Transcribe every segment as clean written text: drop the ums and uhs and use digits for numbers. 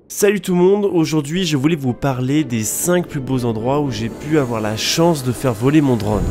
Salut tout le monde, aujourd'hui je voulais vous parler des 5 plus beaux endroits où j'ai pu avoir la chance de faire voler mon drone.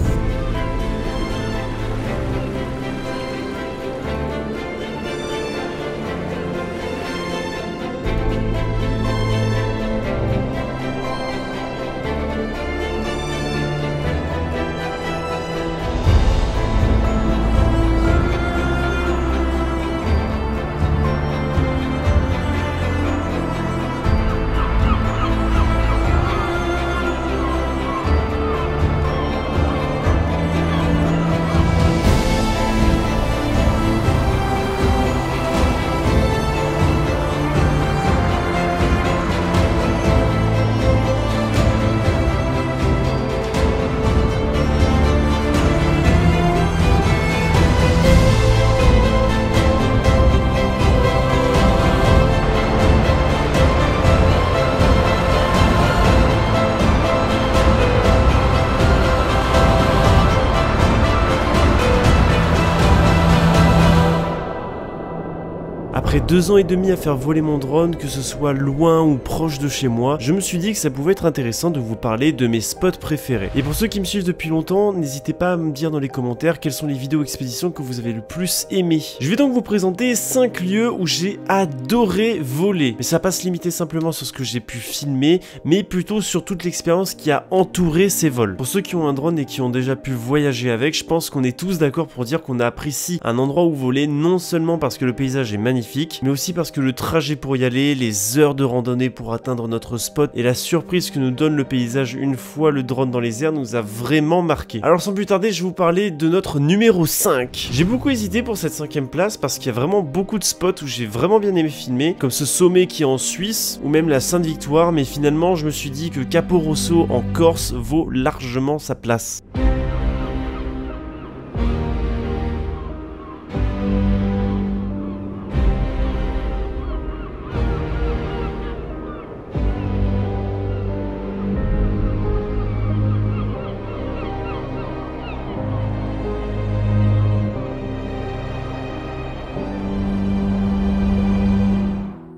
Après 2 ans et demi à faire voler mon drone, que ce soit loin ou proche de chez moi, je me suis dit que ça pouvait être intéressant de vous parler de mes spots préférés. Et pour ceux qui me suivent depuis longtemps, n'hésitez pas à me dire dans les commentaires quelles sont les vidéos expéditions que vous avez le plus aimé. Je vais donc vous présenter 5 lieux où j'ai adoré voler. Mais ça va pas se limiter simplement sur ce que j'ai pu filmer, mais plutôt sur toute l'expérience qui a entouré ces vols. Pour ceux qui ont un drone et qui ont déjà pu voyager avec, je pense qu'on est tous d'accord pour dire qu'on apprécie un endroit où voler, non seulement parce que le paysage est magnifique, mais aussi parce que le trajet pour y aller, les heures de randonnée pour atteindre notre spot et la surprise que nous donne le paysage une fois le drone dans les airs nous a vraiment marqué. Alors sans plus tarder, je vais vous parler de notre numéro 5. J'ai beaucoup hésité pour cette 5ème place parce qu'il y a vraiment beaucoup de spots où j'ai vraiment bien aimé filmer, comme ce sommet qui est en Suisse ou même la Sainte-Victoire, mais finalement je me suis dit que Capo Rosso en Corse vaut largement sa place.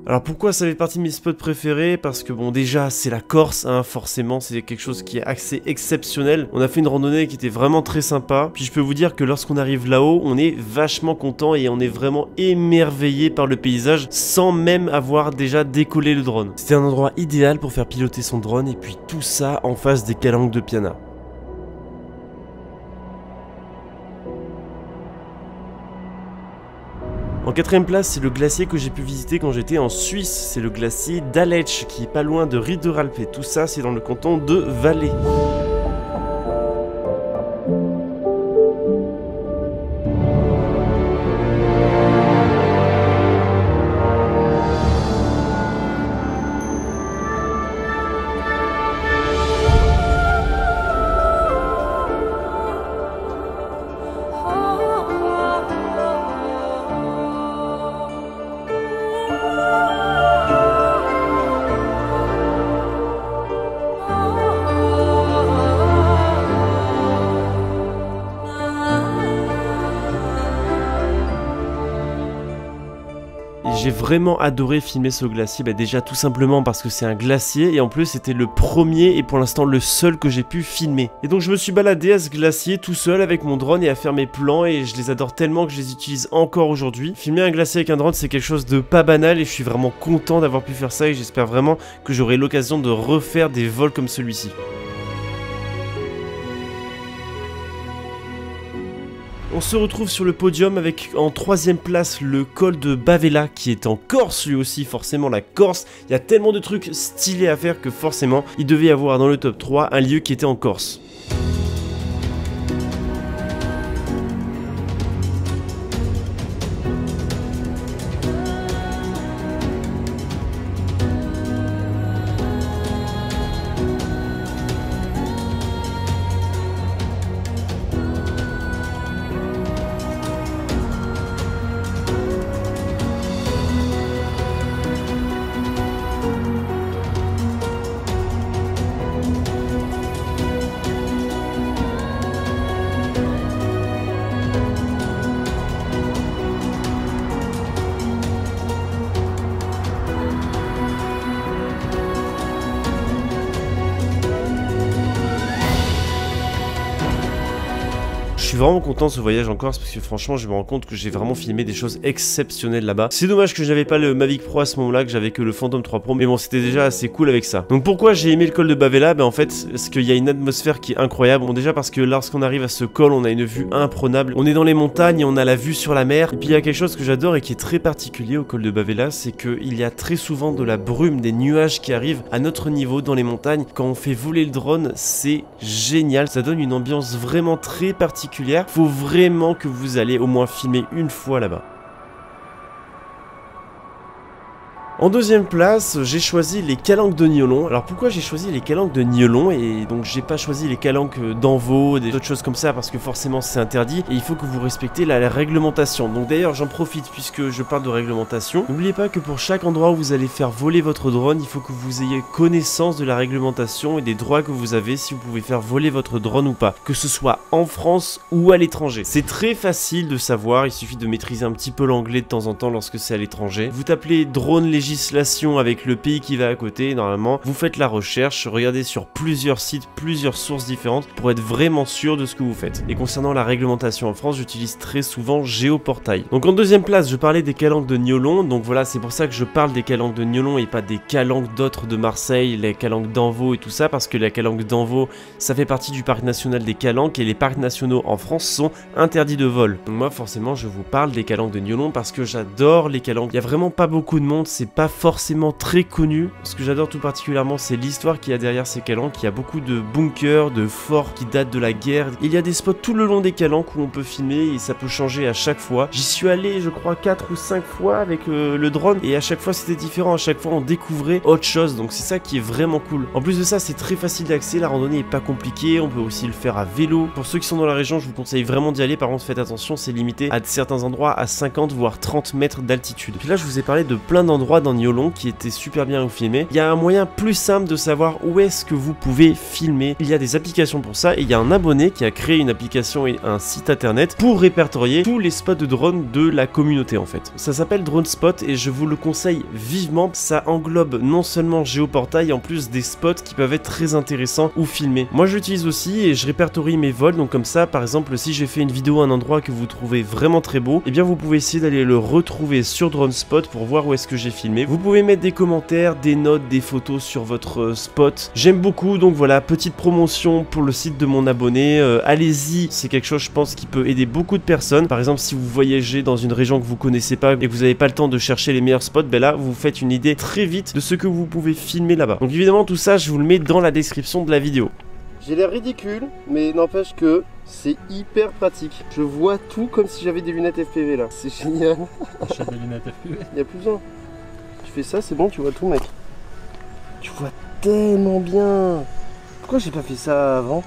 Alors pourquoi ça fait partie de mes spots préférés? Parce que bon, déjà c'est la Corse, hein, forcément c'est quelque chose qui est assez exceptionnel. On a fait une randonnée qui était vraiment très sympa. Puis je peux vous dire que lorsqu'on arrive là-haut, on est vachement content et on est vraiment émerveillé par le paysage sans même avoir déjà décollé le drone. C'était un endroit idéal pour faire piloter son drone et puis tout ça en face des calanques de Piana. En 4ème place, c'est le glacier que j'ai pu visiter quand j'étais en Suisse. C'est le glacier d'Aletsch qui est pas loin de Riederalp et tout ça c'est dans le canton de Valais. J'ai vraiment adoré filmer ce glacier, déjà tout simplement parce que c'est un glacier et en plus c'était le premier et pour l'instant le seul que j'ai pu filmer. Et donc je me suis baladé à ce glacier tout seul avec mon drone et à faire mes plans et je les adore tellement que je les utilise encore aujourd'hui. Filmer un glacier avec un drone c'est quelque chose de pas banal et je suis vraiment content d'avoir pu faire ça et j'espère vraiment que j'aurai l'occasion de refaire des vols comme celui-ci. On se retrouve sur le podium avec en 3ème place le col de Bavella qui est en Corse lui aussi, forcément la Corse. Il y a tellement de trucs stylés à faire que forcément il devait y avoir dans le top 3 un lieu qui était en Corse. suis vraiment content de ce voyage en Corse parce que franchement je me rends compte que j'ai vraiment filmé des choses exceptionnelles là-bas. C'est dommage que j'avais pas le Mavic Pro à ce moment-là, que j'avais que le Phantom 3 Pro, mais bon c'était déjà assez cool avec ça. Donc pourquoi j'ai aimé le col de Bavela? Ben en fait parce qu'il y a une atmosphère qui est incroyable. Bon déjà parce que lorsqu'on arrive à ce col on a une vue imprenable, on est dans les montagnes et on a la vue sur la mer. Et puis il y a quelque chose que j'adore et qui est très particulier au col de Bavela, c'est qu'il y a très souvent de la brume, des nuages qui arrivent à notre niveau dans les montagnes. Quand on fait voler le drone, c'est génial, ça donne une ambiance vraiment très particulière. Faut vraiment que vous allez au moins filmer une fois là-bas. En deuxième place, j'ai choisi les calanques de Niolon. Alors pourquoi j'ai choisi les calanques de Niolon et donc j'ai pas choisi les calanques d'Envaux, des autres choses comme ça parce que forcément c'est interdit et il faut que vous respectez la réglementation. Donc d'ailleurs j'en profite puisque je parle de réglementation. N'oubliez pas que pour chaque endroit où vous allez faire voler votre drone, il faut que vous ayez connaissance de la réglementation et des droits que vous avez si vous pouvez faire voler votre drone ou pas, que ce soit en France ou à l'étranger. C'est très facile de savoir, il suffit de maîtriser un petit peu l'anglais de temps en temps lorsque c'est à l'étranger. Vous tapez drone législation avec le pays qui va à côté, normalement vous faites la recherche, regardez sur plusieurs sites, plusieurs sources différentes pour être vraiment sûr de ce que vous faites. Et concernant la réglementation en France, j'utilise très souvent Géoportail. Donc en deuxième place, je parlais des calanques de Niolon, donc voilà, c'est pour ça que je parle des calanques de Niolon et pas des calanques d'autres de Marseille, les calanques d'Envaux et tout ça, parce que les calanques d'Envaux, ça fait partie du parc national des calanques et les parcs nationaux en France sont interdits de vol. Donc moi forcément je vous parle des calanques de Niolon parce que j'adore les calanques. Il y a vraiment pas beaucoup de monde, c'est pas forcément très connu. Ce que j'adore tout particulièrement, c'est l'histoire qu'il y a derrière ces calanques. Il y a beaucoup de bunkers, de forts qui datent de la guerre. Il y a des spots tout le long des calanques où on peut filmer et ça peut changer à chaque fois. J'y suis allé, je crois, 4 ou 5 fois avec le drone et à chaque fois c'était différent. À chaque fois on découvrait autre chose. Donc c'est ça qui est vraiment cool. En plus de ça, c'est très facile d'accès. La randonnée est pas compliquée. On peut aussi le faire à vélo. Pour ceux qui sont dans la région, je vous conseille vraiment d'y aller. Par contre, faites attention, c'est limité à certains endroits à 50 voire 30 mètres d'altitude. Puis là, je vous ai parlé de plein d'endroits dans Niolon qui était super bien filmé. Il y a un moyen plus simple de savoir où est-ce que vous pouvez filmer. Il y a des applications pour ça et il y a un abonné qui a créé une application et un site internet pour répertorier tous les spots de drone de la communauté en fait. Ça s'appelle Drone Spot et je vous le conseille vivement. Ça englobe non seulement Géoportail, en plus des spots qui peuvent être très intéressants ou filmer. Moi je l'utilise aussi et je répertorie mes vols, donc comme ça par exemple si j'ai fait une vidéo à un endroit que vous trouvez vraiment très beau, et bien vous pouvez essayer d'aller le retrouver sur Drone Spot pour voir où est-ce que j'ai filmé. Vous pouvez mettre des commentaires, des notes, des photos sur votre spot. J'aime beaucoup, donc voilà, petite promotion pour le site de mon abonné. Allez-y, c'est quelque chose je pense qui peut aider beaucoup de personnes. Par exemple, si vous voyagez dans une région que vous connaissez pas et que vous n'avez pas le temps de chercher les meilleurs spots, ben là, vous faites une idée très vite de ce que vous pouvez filmer là-bas. Donc évidemment, tout ça, je vous le mets dans la description de la vidéo. J'ai l'air ridicule, mais n'empêche que c'est hyper pratique. Je vois tout comme si j'avais des lunettes FPV là. C'est génial. J'ai des lunettes FPV. Il n'y a plus besoin. Tu fais ça, c'est bon, tu vois tout, mec. Tu vois tellement bien. Pourquoi j'ai pas fait ça avant ?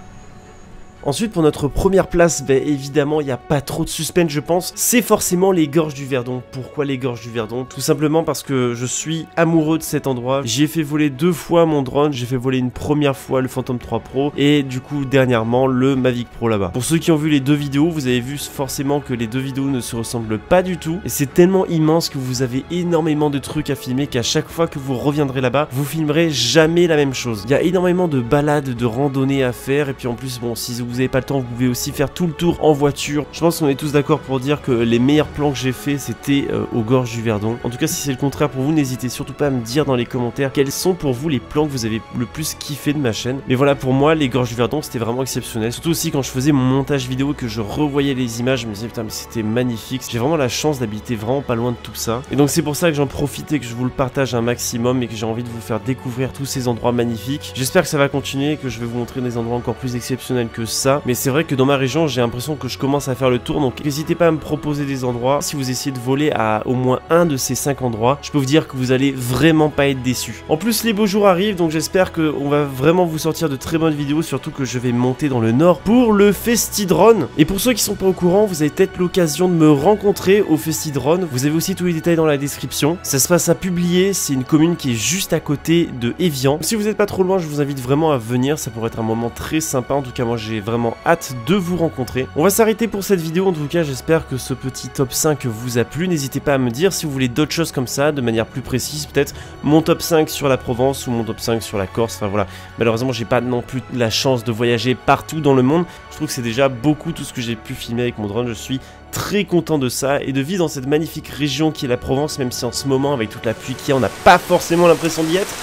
Ensuite, pour notre première place, ben, évidemment, il n'y a pas trop de suspense, je pense. C'est forcément les gorges du Verdon. Pourquoi les gorges du Verdon? Tout simplement parce que je suis amoureux de cet endroit. J'y ai fait voler 2 fois mon drone. J'ai fait voler une première fois le Phantom 3 Pro et du coup, dernièrement, le Mavic Pro là-bas. Pour ceux qui ont vu les 2 vidéos, vous avez vu forcément que les 2 vidéos ne se ressemblent pas du tout. Et c'est tellement immense que vous avez énormément de trucs à filmer qu'à chaque fois que vous reviendrez là-bas, vous filmerez jamais la même chose. Il y a énormément de balades, de randonnées à faire. Et puis en plus, bon, si vous n'avez pas le temps, vous pouvez aussi faire tout le tour en voiture. Je pense qu'on est tous d'accord pour dire que les meilleurs plans que j'ai fait c'était aux gorges du Verdon. En tout cas, si c'est le contraire pour vous, n'hésitez surtout pas à me dire dans les commentaires quels sont pour vous les plans que vous avez le plus kiffé de ma chaîne. Mais voilà, pour moi, les gorges du Verdon c'était vraiment exceptionnel. Surtout aussi quand je faisais mon montage vidéo, que je revoyais les images, je me disais putain, mais c'était magnifique. J'ai vraiment la chance d'habiter vraiment pas loin de tout ça. Et donc c'est pour ça que j'en profite et que je vous le partage un maximum et que j'ai envie de vous faire découvrir tous ces endroits magnifiques. J'espère que ça va continuer, que je vais vous montrer des endroits encore plus exceptionnels que ça. Mais c'est vrai que dans ma région, j'ai l'impression que je commence à faire le tour, donc n'hésitez pas à me proposer des endroits. Si vous essayez de voler à au moins un de ces 5 endroits, je peux vous dire que vous allez vraiment pas être déçus. En plus, les beaux jours arrivent, donc j'espère qu'on va vraiment vous sortir de très bonnes vidéos, surtout que je vais monter dans le nord pour le Festidrone. Et pour ceux qui sont pas au courant, vous avez peut-être l'occasion de me rencontrer au Festidrone. Vous avez aussi tous les détails dans la description. Ça se passe à Publier, c'est une commune qui est juste à côté de Évian. Si vous n'êtes pas trop loin, je vous invite vraiment à venir, ça pourrait être un moment très sympa. En tout cas, moi j'ai vraiment hâte de vous rencontrer. On va s'arrêter pour cette vidéo, en tout cas j'espère que ce petit top 5 vous a plu. N'hésitez pas à me dire si vous voulez d'autres choses comme ça, de manière plus précise, peut-être mon top 5 sur la Provence ou mon top 5 sur la Corse, enfin voilà. Malheureusement j'ai pas non plus la chance de voyager partout dans le monde. Je trouve que c'est déjà beaucoup tout ce que j'ai pu filmer avec mon drone, je suis très content de ça et de vivre dans cette magnifique région qui est la Provence, même si en ce moment avec toute la pluie qu'il y a on n'a pas forcément l'impression d'y être.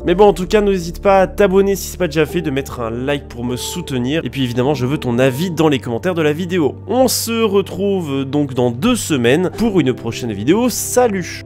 Mais bon, en tout cas, n'hésite pas à t'abonner si c'est pas déjà fait, de mettre un like pour me soutenir. Et puis évidemment, je veux ton avis dans les commentaires de la vidéo. On se retrouve donc dans 2 semaines pour une prochaine vidéo. Salut!